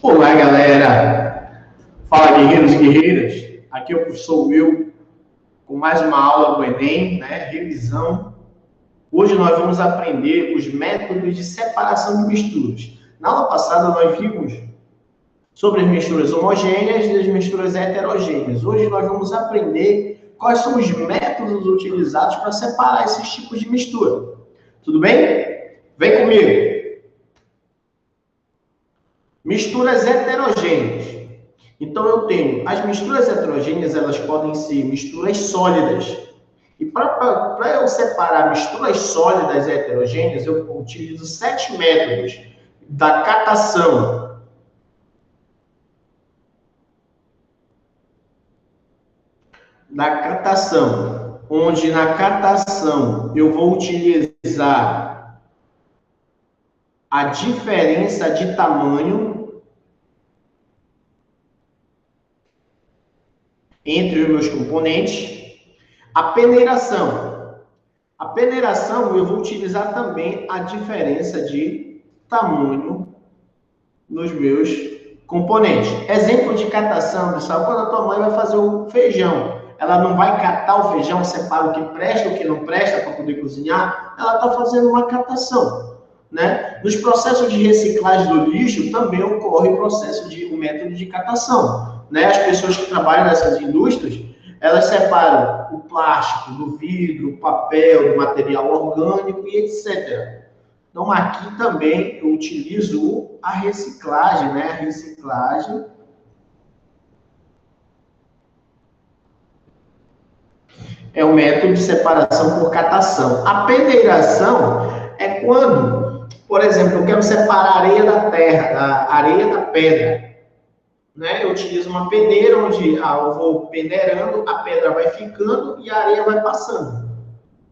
Olá, galera! Fala, guerreiros e guerreiras! Aqui é o professor Will, com mais uma aula do Enem, né? Revisão. Hoje nós vamos aprender os métodos de separação de misturas. Na aula passada nós vimos sobre as misturas homogêneas e as misturas heterogêneas. Hoje nós vamos aprender quais são os métodos utilizados para separar esses tipos de mistura. Tudo bem? Vem comigo! Misturas heterogêneas. Então, eu tenho as misturas heterogêneas, elas podem ser misturas sólidas. E para eu separar misturas sólidas e heterogêneas, eu utilizo 7 métodos da catação. Onde na catação eu vou utilizar a diferença de tamanho entre os meus componentes. A peneiração. A peneiração, eu vou utilizar também a diferença de tamanho nos meus componentes. Exemplo de catação, pessoal, quando a tua mãe vai fazer o feijão, ela não vai catar o feijão, separa o que presta, o que não presta para poder cozinhar, ela está fazendo uma catação, né? Nos processos de reciclagem do lixo, também ocorre o método de catação, né? As pessoas que trabalham nessas indústrias, elas separam o plástico do vidro, o papel, do material orgânico e etc. Então, aqui também eu utilizo a reciclagem, né? A reciclagem é o método de separação por catação. A peneiração é quando, por exemplo, eu quero separar a areia da terra, a areia da pedra. Né? Eu utilizo uma peneira onde eu vou peneirando, a pedra vai ficando e a areia vai passando.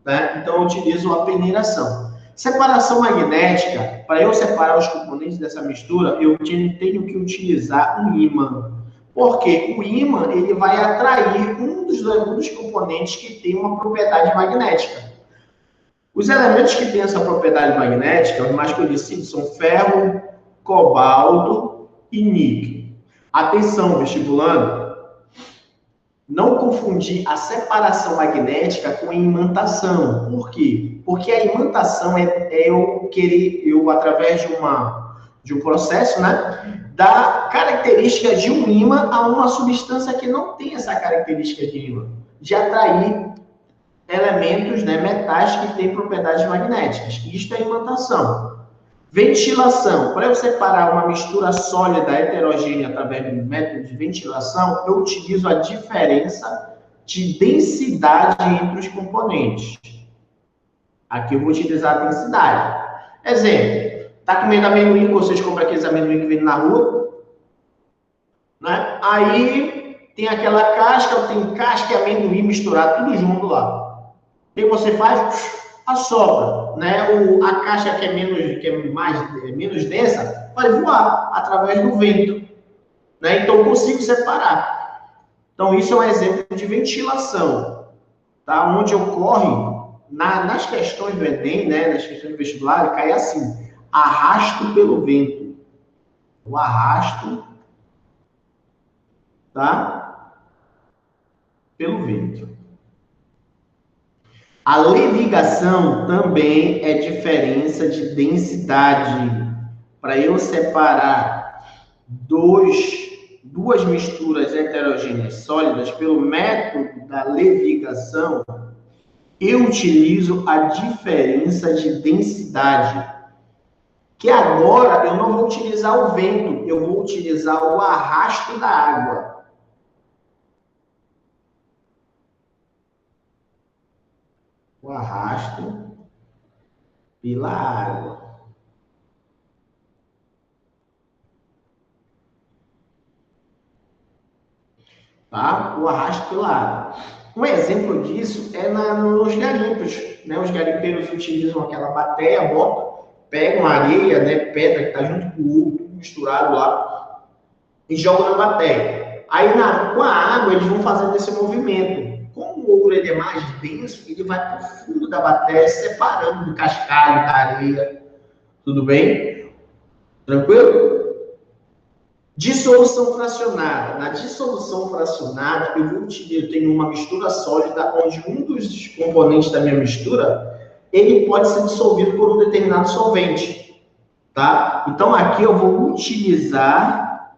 Né? Então, eu utilizo a peneiração. Separação magnética, para eu separar os componentes dessa mistura, eu tenho que utilizar um ímã. Porque o ímã ele vai atrair um dos componentes que tem uma propriedade magnética. Os elementos que têm essa propriedade magnética, os mais conhecidos, são ferro, cobalto e níquel. Atenção, vestibulando, não confundir a separação magnética com a imantação. Por quê? Porque a imantação é eu através de um processo, né, dar características de um ímã a uma substância que não tem essa característica de ímã, de atrair elementos, né, metais que têm propriedades magnéticas. Isto é imantação. Ventilação. Para eu separar uma mistura sólida heterogênea através do método de ventilação, eu utilizo a diferença de densidade entre os componentes. Aqui eu vou utilizar a densidade. Exemplo, tá comendo amendoim, vocês compram aqueles amendoim que vem na rua, né? Aí tem aquela casca, tem casca e amendoim misturado tudo junto lá. O que você faz? Assopra, né? A caixa que é menos densa vai voar através do vento, né? Então eu consigo separar. Então isso é um exemplo de ventilação, tá? Onde ocorre nas questões do Enem, né? Nas questões do vestibular, cai assim: arrasto pelo vento. O arrasto, tá? Pelo vento. A levigação também é diferença de densidade. Para eu separar duas misturas heterogêneas sólidas pelo método da levigação, eu utilizo a diferença de densidade. Que agora eu não vou utilizar o vento, eu vou utilizar o arrasto da água. O arrasto pela água. Tá? O arrasto pela água. Um exemplo disso é nos garimpos, né? Os garimpeiros utilizam aquela bateia, pegam a areia, né, pedra que está junto com o ouro, misturado lá, e jogam na bateia. Aí com a água eles vão fazendo esse movimento. Como o ouro ele é mais denso, ele vai para o fundo da bateia, separando do cascalho, da areia. Tudo bem? Tranquilo? Dissolução fracionada. Na dissolução fracionada, eu tenho uma mistura sólida onde um dos componentes da minha mistura, ele pode ser dissolvido por um determinado solvente, tá? Então, aqui eu vou utilizar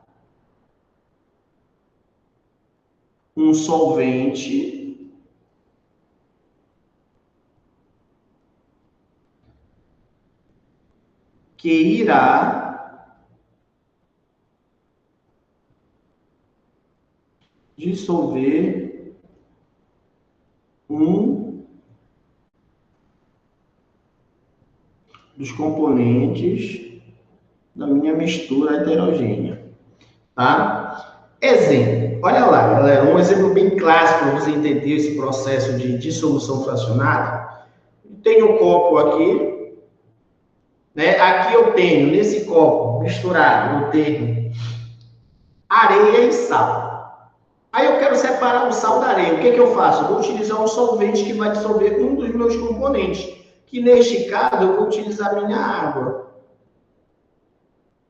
um solvente que irá dissolver um dos componentes da minha mistura heterogênea, tá? Exemplo, olha lá, galera, um exemplo bem clássico para você entender esse processo de dissolução fracionada. Tem um copo aqui, né? Aqui eu tenho, nesse copo misturado, eu tenho areia e sal. Aí eu quero separar o sal da areia. O que eu faço? Eu vou utilizar um solvente que vai dissolver um dos meus componentes, que neste caso eu vou utilizar a minha água.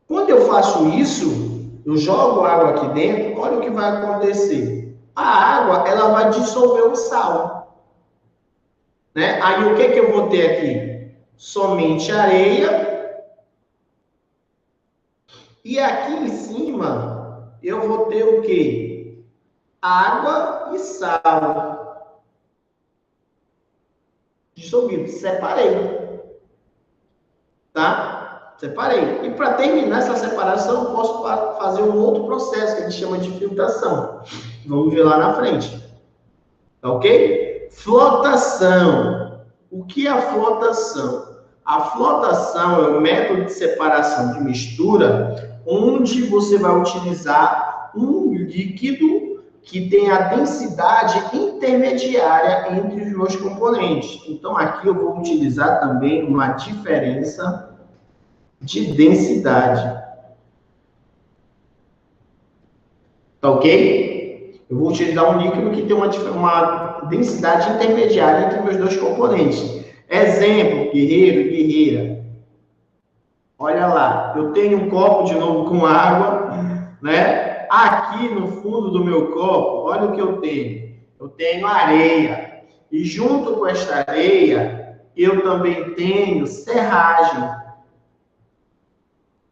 Quando eu faço isso, eu jogo água aqui dentro, olha o que vai acontecer. A água, ela vai dissolver o sal. Né? Aí o que eu vou ter aqui? Somente areia. E aqui em cima, eu vou ter o quê? Água e sal. Dissolvido. Separei. Tá? Separei. E para terminar essa separação, eu posso fazer um outro processo que a gente chama de filtração. Vamos ver lá na frente. Tá ok? Flotação. O que é a flotação? A flotação é um método de separação de mistura onde você vai utilizar um líquido que tem a densidade intermediária entre os dois componentes. Então, aqui eu vou utilizar também uma diferença de densidade. Tá ok? Eu vou utilizar um líquido que tem uma densidade intermediária entre meus dois componentes. Exemplo, guerreiro e guerreira. Olha lá, eu tenho um copo de novo com água, né? Aqui no fundo do meu copo, olha o que eu tenho. Eu tenho areia. E junto com esta areia, eu também tenho serragem.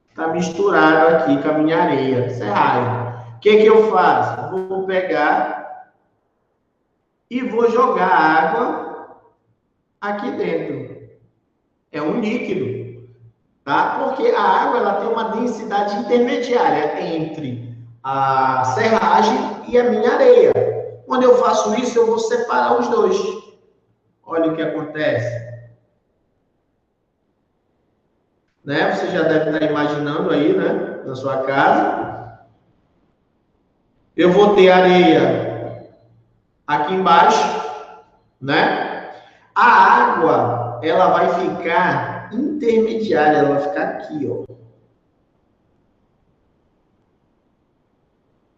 Está misturado aqui com a minha areia, serragem. O que eu faço? Vou pegar e vou jogar água aqui dentro. É um líquido, tá? Porque a água ela tem uma densidade intermediária entre a serragem e a minha areia. Quando eu faço isso, eu vou separar os dois. Olha o que acontece. Né? Você já deve estar imaginando aí, né? Na sua casa. Eu vou ter areia aqui embaixo, né? A água, ela vai ficar intermediária, ela vai ficar aqui, ó.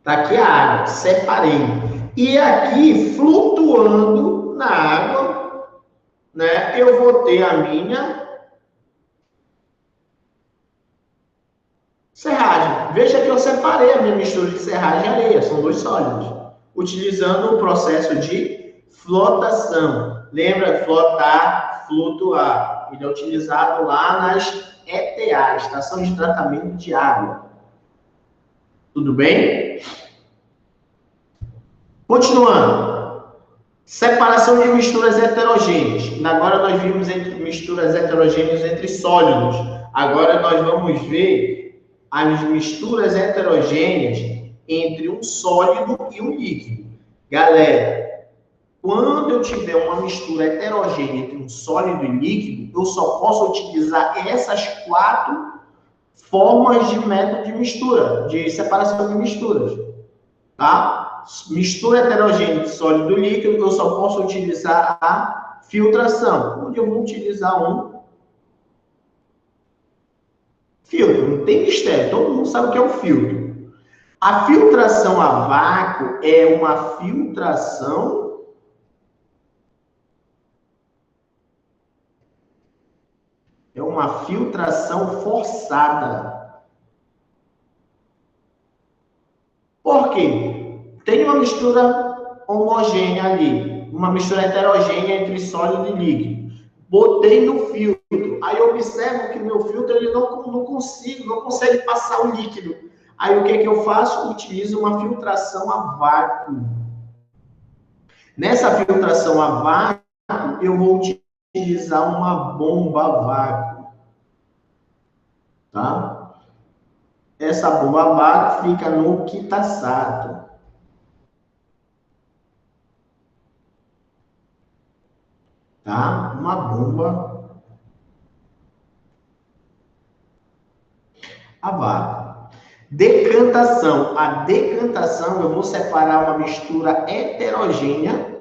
Tá aqui a água, separei. E aqui, flutuando na água, né? Eu vou ter a minha serragem. Veja que eu separei a minha mistura de serragem e areia, são dois sólidos, utilizando o processo de flotação. Lembra? Flotar, flutuar. Ele é utilizado lá nas ETA, Estação de Tratamento de Água. Tudo bem? Continuando. Separação de misturas heterogêneas. Agora nós vimos entre misturas heterogêneas entre sólidos. Agora nós vamos ver as misturas heterogêneas entre um sólido e um líquido. Galera, quando eu tiver uma mistura heterogênea entre um sólido e líquido, eu só posso utilizar essas 4 formas de método de mistura, de separação de misturas, tá? Mistura heterogênea de sólido e líquido, eu só posso utilizar a filtração, onde eu vou utilizar um filtro. Não tem mistério, todo mundo sabe o que é um filtro. A filtração a vácuo é uma filtração forçada. mistura homogênea ali, uma mistura heterogênea entre sólido e líquido. Botei no filtro. Aí eu observo que o meu filtro ele não consegue passar o líquido. Aí o que eu faço? Utilizo uma filtração a vácuo. Nessa filtração a vácuo, eu vou utilizar uma bomba a vácuo. Tá? Essa bomba a vácuo fica no Kitasato. Tá? Uma bomba a vácuo. Decantação. A decantação, eu vou separar uma mistura heterogênea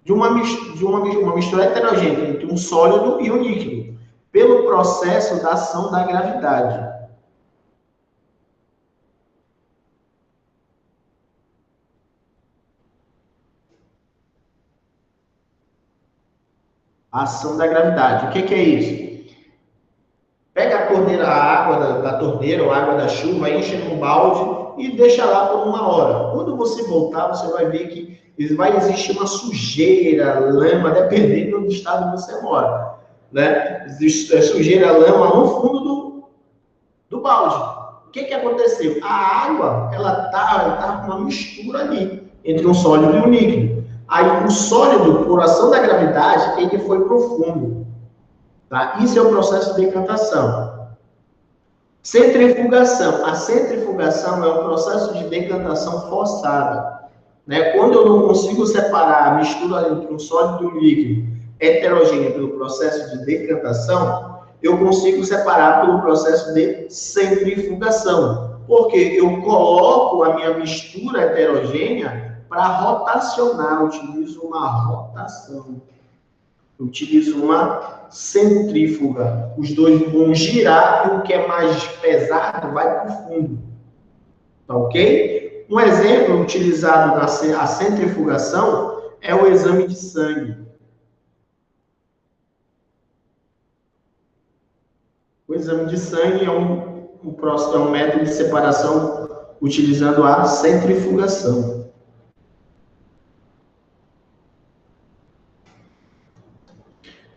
de uma mistura heterogênea entre um sólido e um líquido, pelo processo da ação da gravidade. A ação da gravidade. O que é isso? Pega a torneira, a água da torneira ou a água da chuva, enche num balde e deixa lá por 1 hora. Quando você voltar, você vai ver que vai existir uma sujeira, lama, dependendo do estado que você mora. Né? Existe sujeira, lama no fundo do balde. O que aconteceu? A água, ela tá com uma mistura ali entre um sólido e um líquido. Aí o sólido, por ação da gravidade, ele foi para o fundo. Tá? Isso é o processo de decantação. Centrifugação. A centrifugação é um processo de decantação forçada. Né? Quando eu não consigo separar a mistura entre um sólido e um líquido heterogêneo pelo processo de decantação, eu consigo separar pelo processo de centrifugação. Porque eu coloco a minha mistura heterogênea para rotacionar, eu utilizo uma rotação. Eu utilizo uma centrífuga. Os dois vão girar e o que é mais pesado vai para o fundo. Tá ok? Um exemplo utilizado na centrifugação é o exame de sangue. O exame de sangue é um método de separação utilizando a centrifugação.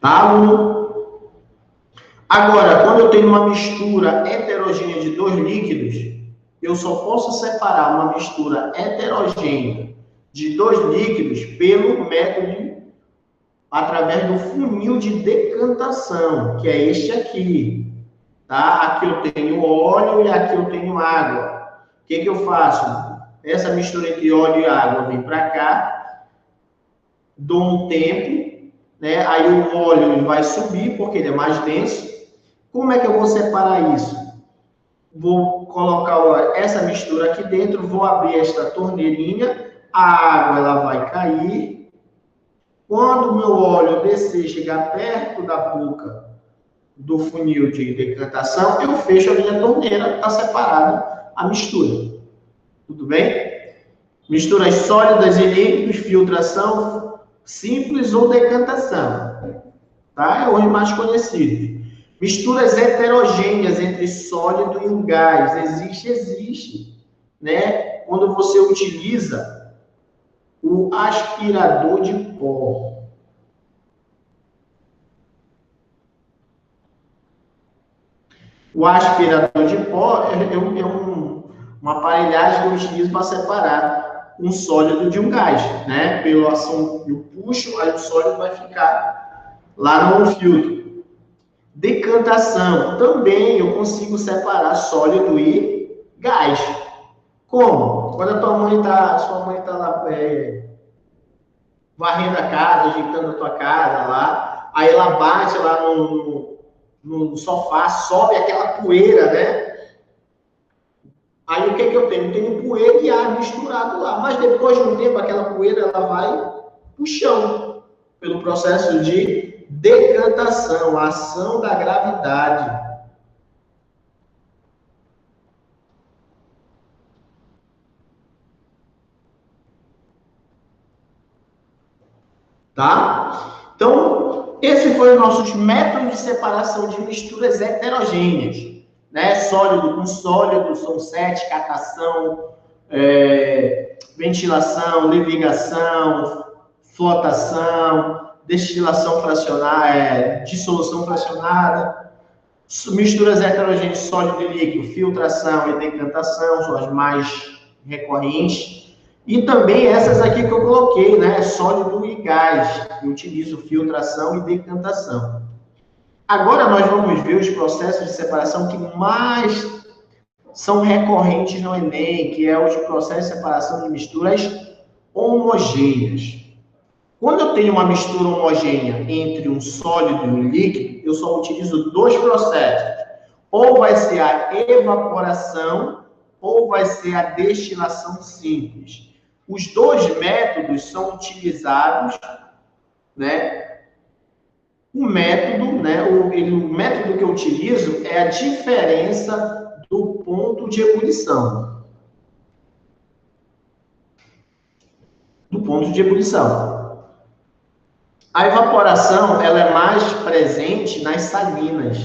Tá, aluno? Agora, quando eu tenho uma mistura heterogênea de 2 líquidos, eu só posso separar uma mistura heterogênea de 2 líquidos pelo método através do funil de decantação, que é este aqui. Tá? Aqui eu tenho óleo e aqui eu tenho água. O que eu faço? Essa mistura entre óleo e água vem para cá, dou um tempo, né? Aí o óleo vai subir, porque ele é mais denso. Como é que eu vou separar isso? Vou colocar essa mistura aqui dentro, vou abrir esta torneirinha, a água ela vai cair. Quando o meu óleo descer, chegar perto da boca do funil de decantação, eu fecho a minha torneira, está separada a mistura. Tudo bem? Misturas sólidas e líquidos, filtração simples ou decantação. Tá? É o mais conhecido. Misturas heterogêneas entre sólido e um gás. Existe. Né? Quando você utiliza o aspirador de pó. O aspirador de pó uma aparelhagem que eu utilizo para separar um sólido de um gás, né? Pela ação, eu puxo, aí o sólido vai ficar lá no filtro. Decantação. Também eu consigo separar sólido e gás. Como? Quando a sua mãe está lá varrendo a casa, ajeitando a tua casa lá, aí ela bate lá no sofá, sobe aquela poeira, né? Aí o que eu tenho? Eu tenho poeira e ar misturado lá. Mas depois de um tempo, aquela poeira ela vai para o chão, pelo processo de decantação, a ação da gravidade. Tá? Então, esse foi os nossos métodos de separação de misturas heterogêneas. Né? Sólido com sólido, são 7, catação, ventilação, levigação, flotação, destilação fracionada, dissolução fracionada, misturas heterogêneas sólido e líquido, filtração e decantação são as mais recorrentes. E também essas aqui que eu coloquei, né? Sólido e gás. Eu utilizo filtração e decantação. Agora nós vamos ver os processos de separação que mais são recorrentes no Enem, que é os processos de separação de misturas homogêneas. Quando eu tenho uma mistura homogênea entre um sólido e um líquido, eu só utilizo dois processos. Ou vai ser a evaporação, ou vai ser a destilação simples. Os dois métodos são utilizados, né? O método que eu utilizo é a diferença do ponto de ebulição. Do ponto de ebulição. A evaporação, ela é mais presente nas salinas.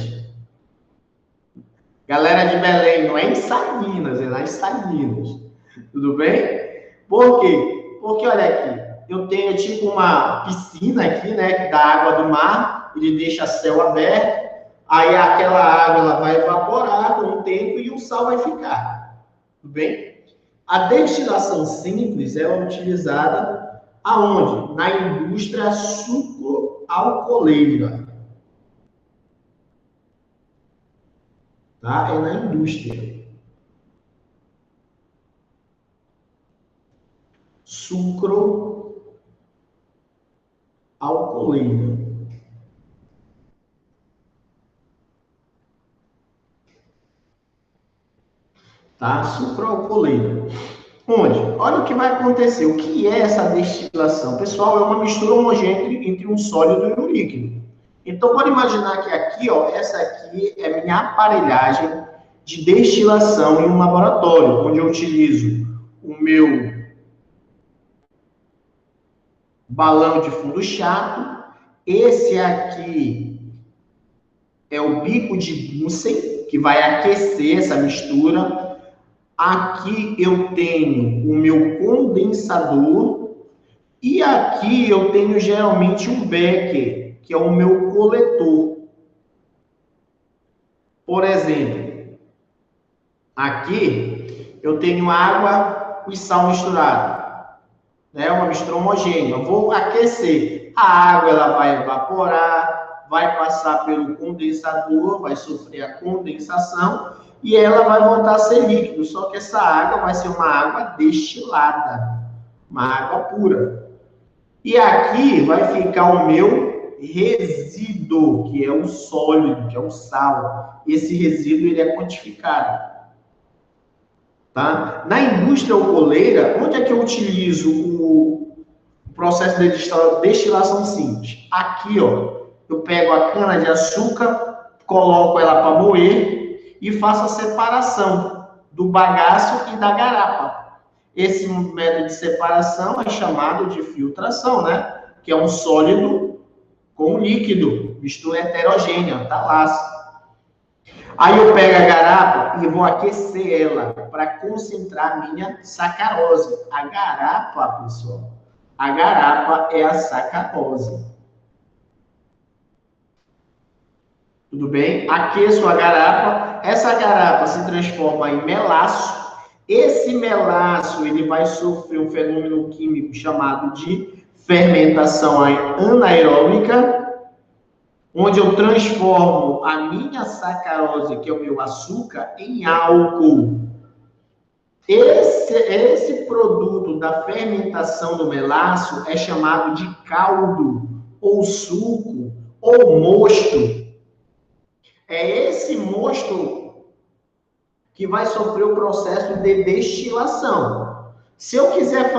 Galera de Belém, não é em Salinas, é nas salinas. Tudo bem? Por quê? Porque, olha aqui, eu tenho tipo uma piscina aqui, né, da água do mar, ele deixa céu aberto, aí aquela água ela vai evaporar com o tempo e o sal vai ficar. Tudo bem? A destilação simples ela é utilizada aonde? Na indústria sucroalcooleira. Tá? É na indústria. Sucroalcooleira. Tá? Sucroalcooleira. Onde? Olha o que vai acontecer. O que é essa destilação? Pessoal, é uma mistura homogênea entre um sólido e um líquido. Então, pode imaginar que aqui, ó, essa aqui é minha aparelhagem de destilação em um laboratório, onde eu utilizo o meu balão de fundo chato. Esse aqui é o bico de Bunsen, que vai aquecer essa mistura. Aqui eu tenho o meu condensador. E aqui eu tenho geralmente um becker, que é o meu coletor. Por exemplo, aqui eu tenho água e sal misturado. Né? Uma mistura homogênea. Eu vou aquecer. A água ela vai evaporar, vai passar pelo condensador, vai sofrer a condensação e ela vai voltar a ser líquido. Só que essa água vai ser uma água destilada, uma água pura. E aqui vai ficar o meu resíduo, que é o sólido, que é o sal. Esse resíduo ele é quantificado. Tá? Na indústria alcooleira, onde é que eu utilizo o processo de destilação simples? Aqui, ó, eu pego a cana de açúcar, coloco ela para moer e faço a separação do bagaço e da garapa. Esse método de separação é chamado de filtração, né? Que é um sólido com líquido, mistura heterogênea, talasse. Aí eu pego a garapa e vou aquecer ela para concentrar a minha sacarose. A garapa, pessoal, a garapa é a sacarose. Tudo bem? Aqueço a garapa. Essa garapa se transforma em melaço. Esse melaço ele vai sofrer um fenômeno químico chamado de fermentação anaeróbica, onde eu transformo a minha sacarose, que é o meu açúcar, em álcool. Esse produto da fermentação do melaço é chamado de caldo, ou suco, ou mosto. É esse mosto que vai sofrer o processo de destilação. Se eu quiser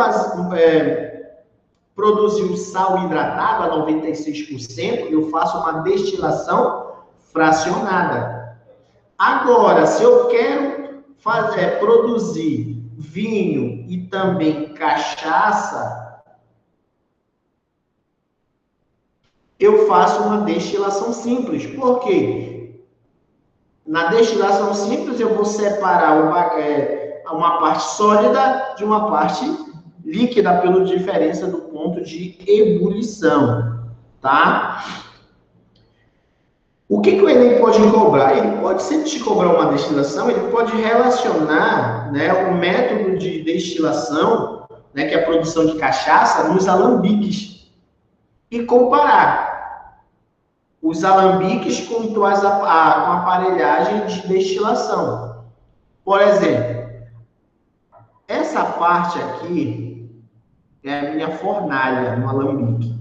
produzir o sal hidratado a 96%, eu faço uma destilação fracionada. Agora, se eu quero produzir vinho e também cachaça, eu faço uma destilação simples. Por quê? Na destilação simples, eu vou separar uma parte sólida de uma parte líquida pela diferença do ponto de ebulição, tá? O que o Enem pode cobrar? Ele pode sempre te cobrar uma destilação, ele pode relacionar, né, o método de destilação, né, que é a produção de cachaça, nos alambiques e comparar os alambiques com a aparelhagem de destilação. Por exemplo, essa parte aqui é a minha fornalha no alambique.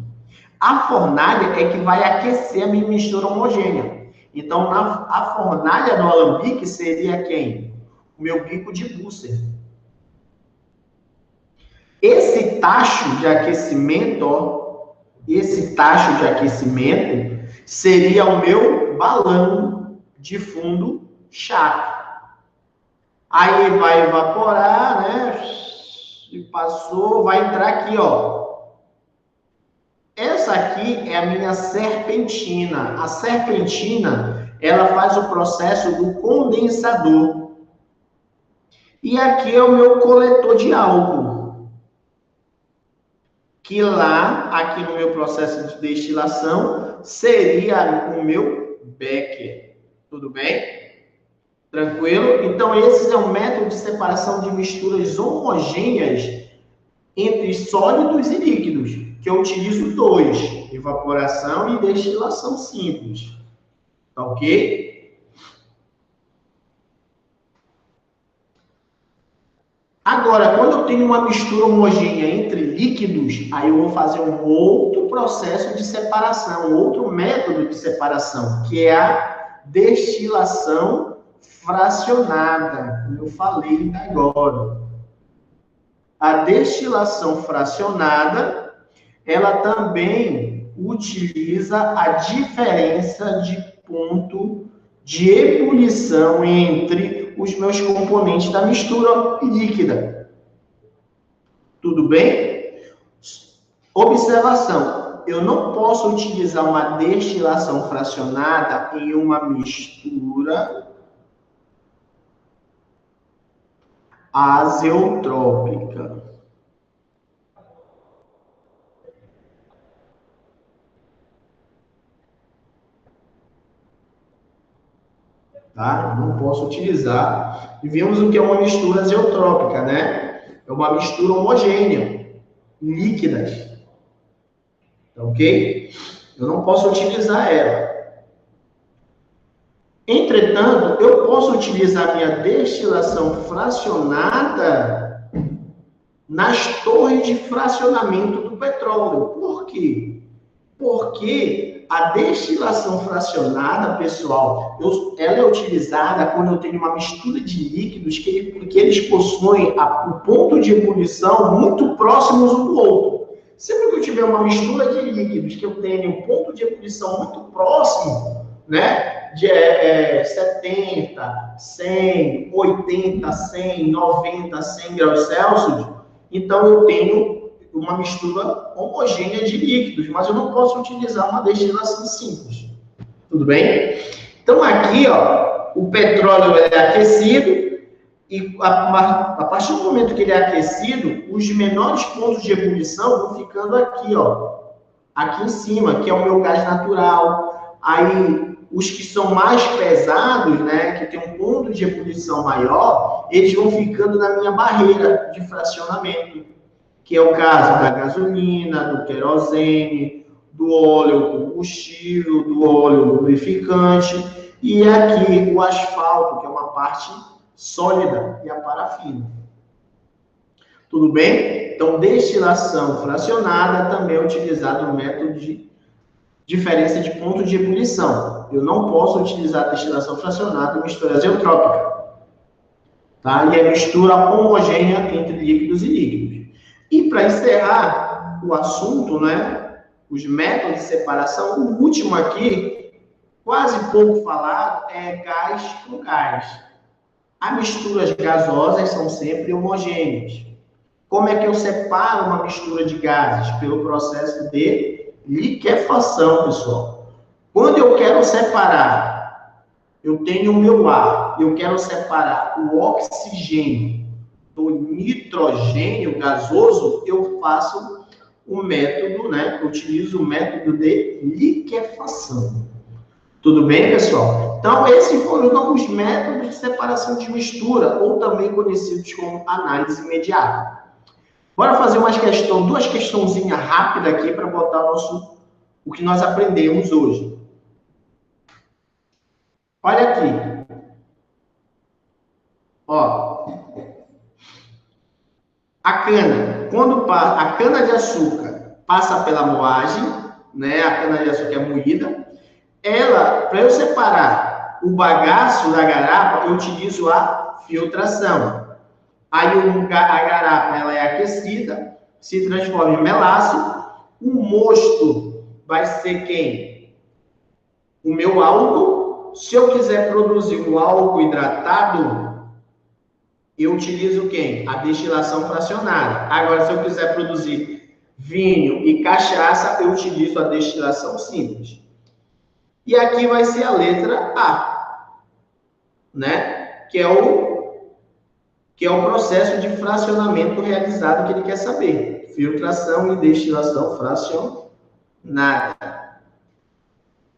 A fornalha é que vai aquecer a minha mistura homogênea. Então, a fornalha do alambique seria quem? O meu bico de Busser. Esse tacho de aquecimento, ó, esse tacho de aquecimento seria o meu balão de fundo chato. Aí vai evaporar, né? E passou, vai entrar aqui, ó. Essa aqui é a minha serpentina. A serpentina, ela faz o processo do condensador. E aqui é o meu coletor de álcool. Que lá, aqui no meu processo de destilação, seria o meu becker. Tudo bem? Tranquilo? Então, esse é um método de separação de misturas homogêneas entre sólidos e líquidos, que eu utilizo dois, evaporação e destilação simples. Tá ok? Agora, quando eu tenho uma mistura homogênea entre líquidos, aí eu vou fazer um outro processo de separação, outro método de separação, que é a destilação fracionada, como eu falei agora. A destilação fracionada, ela também utiliza a diferença de ponto de ebulição entre os meus componentes da mistura líquida. Tudo bem? Observação, eu não posso utilizar uma destilação fracionada em uma mistura azeotrópica. Tá? Não posso utilizar. E vimos o que é uma mistura azeotrópica, né? É uma mistura homogênea, líquidas. Ok? Eu não posso utilizar ela. Entretanto, eu posso utilizar minha destilação fracionada nas torres de fracionamento do petróleo. Por quê? Porque a destilação fracionada, pessoal, ela é utilizada quando eu tenho uma mistura de líquidos que eles possuem o ponto de ebulição muito próximos um do outro. Sempre que eu tiver uma mistura de líquidos que eu tenho um ponto de ebulição muito próximo, né? De 70, 100, 80, 100, 90, 100 graus Celsius, então eu tenho uma mistura homogênea de líquidos, mas eu não posso utilizar uma destilação simples. Tudo bem? Então aqui, ó, o petróleo é aquecido e a partir do momento que ele é aquecido, os menores pontos de ebulição vão ficando aqui, ó, aqui em cima, que é o meu gás natural. Aí os que são mais pesados, né, que tem um ponto de ebulição maior, eles vão ficando na minha barreira de fracionamento, que é o caso da gasolina, do querosene, do óleo combustível, do óleo lubrificante, e aqui o asfalto, que é uma parte sólida, e a parafina. Tudo bem? Então, destilação fracionada também é utilizado no método de diferença de ponto de ebulição. Eu não posso utilizar destilação fracionada em mistura azeotrópica. Tá? E é mistura homogênea entre líquidos e líquidos. E para encerrar o assunto, né, os métodos de separação, o último aqui, quase pouco falado, é gás com gás. As misturas gasosas são sempre homogêneas. Como é que eu separo uma mistura de gases? Pelo processo de liquefação, pessoal. Quando eu quero separar, eu tenho o meu ar, eu quero separar o oxigênio do nitrogênio gasoso, eu faço o método, né? Eu utilizo o método de liquefação. Tudo bem, pessoal? Então, esses foram os métodos de separação de mistura, ou também conhecidos como análise imediata. Bora fazer duas questãozinhas rápidas aqui para botar o que nós aprendemos hoje. Olha aqui. Ó. A cana, quando a cana-de-açúcar passa pela moagem, né? A cana-de-açúcar é moída. Ela, para eu separar o bagaço da garapa, eu utilizo a filtração. Aí a garapa ela é aquecida, se transforma em melaço. O mosto vai ser quem? O meu álcool. Se eu quiser produzir um álcool hidratado, eu utilizo quem? A destilação fracionada. Agora, se eu quiser produzir vinho e cachaça, eu utilizo a destilação simples. E aqui vai ser a letra A, né? Que é o processo de fracionamento realizado que ele quer saber. Filtração e destilação fracionada.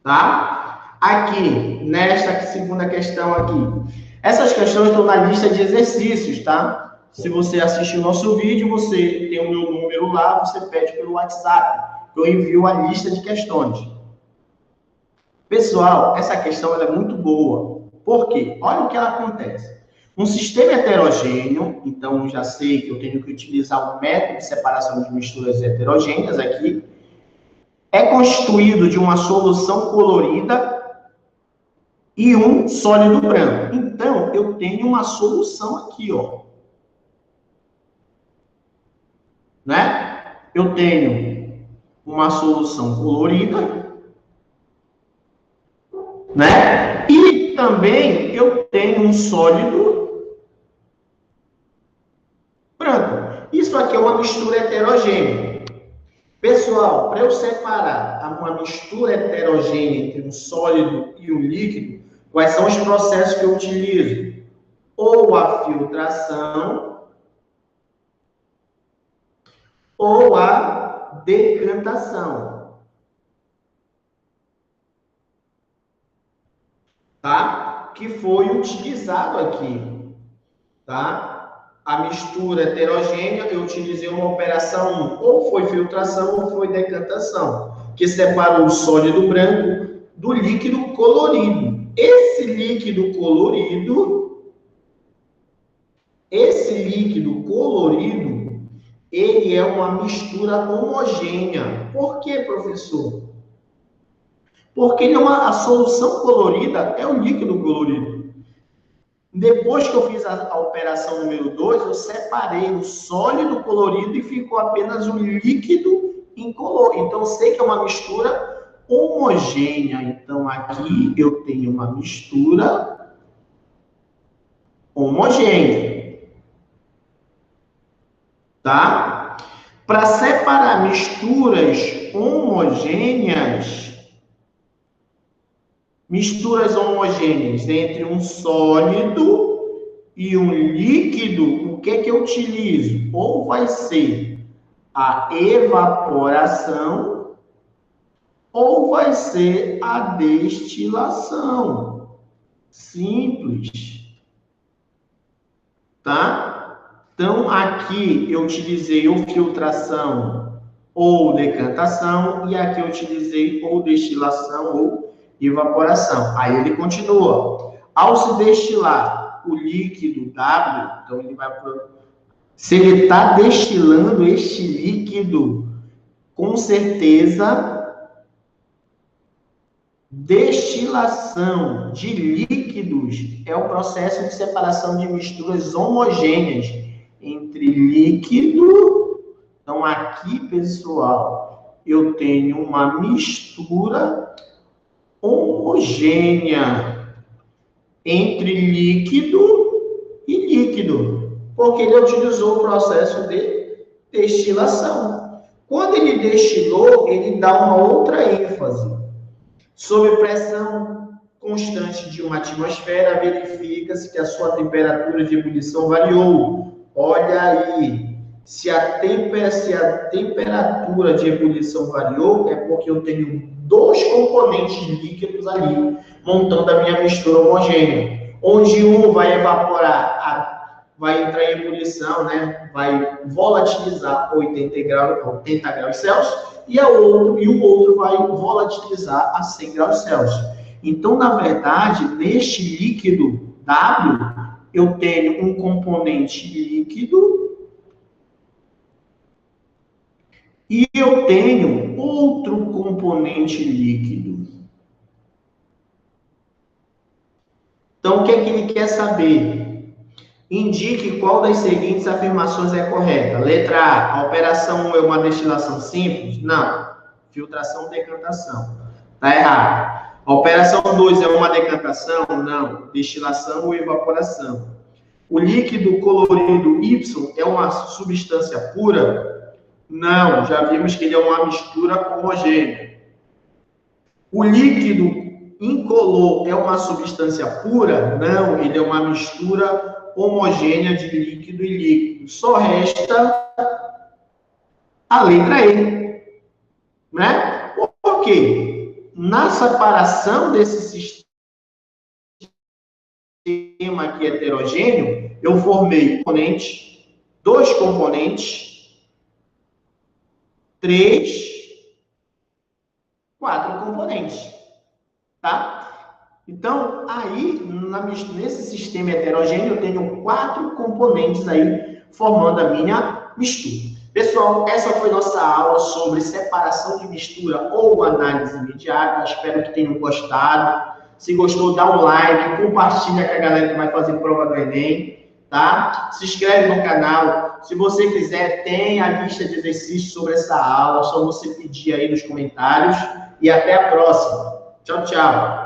Tá? Aqui, nesta segunda questão aqui. Essas questões estão na lista de exercícios, tá? Se você assistir o nosso vídeo, você tem o meu número lá, você pede pelo WhatsApp. Eu envio a lista de questões. Pessoal, essa questão ela é muito boa. Por quê? Olha o que ela acontece. Um sistema heterogêneo, então já sei que eu tenho que utilizar o método de separação de misturas heterogêneas aqui, é constituído de uma solução colorida e um sólido branco. Então, eu tenho uma solução aqui, ó. Né? Eu tenho uma solução colorida, né? E também eu tenho um sólido branco. Isso aqui é uma mistura heterogênea. Pessoal, para eu separar uma mistura heterogênea entre um sólido e um líquido, quais são os processos que eu utilizo? Ou a filtração, ou a decantação. Tá? Que foi utilizado aqui. Tá? A mistura heterogênea, eu utilizei uma operação, ou foi filtração, ou foi decantação, que separou o sólido branco do líquido colorido. Esse líquido colorido, ele é uma mistura homogênea. Por quê, professor? Porque a solução colorida é o líquido colorido. Depois que eu fiz a operação número 2, eu separei o sólido colorido e ficou apenas um líquido incolor. Então, eu sei que é uma mistura homogênea. Então, aqui eu tenho uma mistura homogênea. Tá? Para separar misturas homogêneas entre um sólido e um líquido, o que é que eu utilizo? Ou vai ser a evaporação, ou vai ser a destilação. Simples. Tá? Então, aqui eu utilizei ou filtração ou decantação, e aqui eu utilizei ou destilação ou evaporação. Aí ele continua. Ao se destilar o líquido W, então ele vai... Se ele está destilando este líquido, com certeza, destilação de líquidos é o processo de separação de misturas homogêneas entre líquido. Então, aqui, pessoal, eu tenho uma mistura homogênea entre líquido e líquido, porque ele utilizou o processo de destilação. Quando ele destilou, ele dá uma outra ênfase. Sob pressão constante de uma atmosfera, verifica-se que a sua temperatura de ebulição variou olha aí, se a temperatura de ebulição variou, é porque eu tenho dois componentes líquidos ali, montando a minha mistura homogênea, onde um vai evaporar, vai entrar em ebulição, né? Vai volatilizar 80 graus Celsius, e o outro vai volatilizar a 100 graus Celsius. Então, na verdade, neste líquido W, eu tenho um componente líquido e eu tenho outro componente líquido. Então, o que é que ele quer saber? Indique qual das seguintes afirmações é correta. Letra A, a operação 1 é uma destilação simples? Não. Filtração, decantação. Está errado. A operação 2 é uma decantação? Não. Destilação ou evaporação. O líquido colorido Y é uma substância pura? Não. Já vimos que ele é uma mistura homogênea. O líquido incolor é uma substância pura? Não. Ele é uma mistura homogênea de líquido e líquido. Só resta a letra E. Né? Por quê? Na separação desse sistema aqui heterogêneo, eu formei componentes, 2 componentes, 3, 4 componentes. Tá? Então, aí, nesse sistema heterogêneo, eu tenho 4 componentes aí, formando a minha mistura. Pessoal, essa foi nossa aula sobre separação de mistura ou análise imediata. Espero que tenham gostado. Se gostou, dá um like, compartilha com a galera que vai fazer prova do Enem, tá? Se inscreve no canal. Se você quiser, tem a lista de exercícios sobre essa aula. É só você pedir aí nos comentários. E até a próxima. Tchau, tchau.